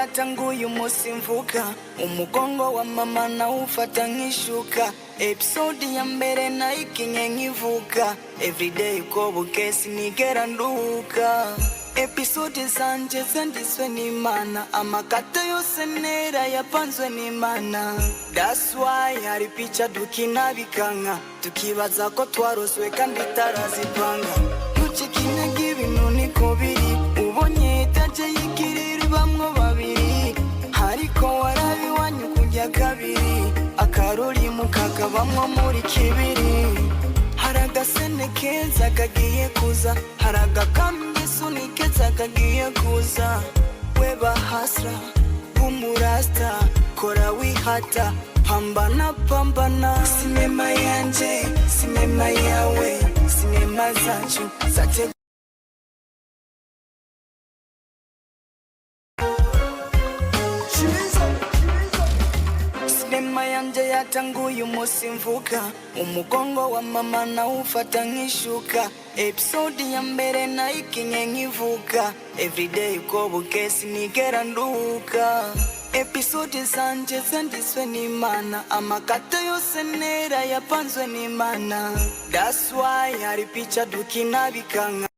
yatanguye umunsi mvuka, umugongo wa mama nawufata nk'ishuka. Episode ya mbere nayikinye nkivuka, everyday uko buke sinigera nduhuka. Episode zanje zanditswe n'Imana, amakata yose nera yapanzwe n'Imana. That's why hari picha dukina bikanka, tukibaza ko twaroswe kandi tarazipanga. Ntucikinege ibintu niko biri, ubonye etaje y'ikiriri bamwo babiri, hariko warabiwanyu kujya kabiri, akaruri mukakabamwo muri kibiri. Haragasene keza kagiye kuza, haragakamye suni keza kagiye kuza. Weba hasra umurasta, kora wihata, pambana pambana. Sinema yanje, sinema yawe, sinema zacu zate. Sinema yanje yatanguye umunsi mvuka, umugongo wa mama nawufata nk'ishuka. Episode ya mbere nayikinye nkivuka, everyday uko buke sinigera nduhuka. Episode zanje zanditswe n'Imana, amakata yose nera yapanzwe n'Imana. That's why hari picha dukina bikanka.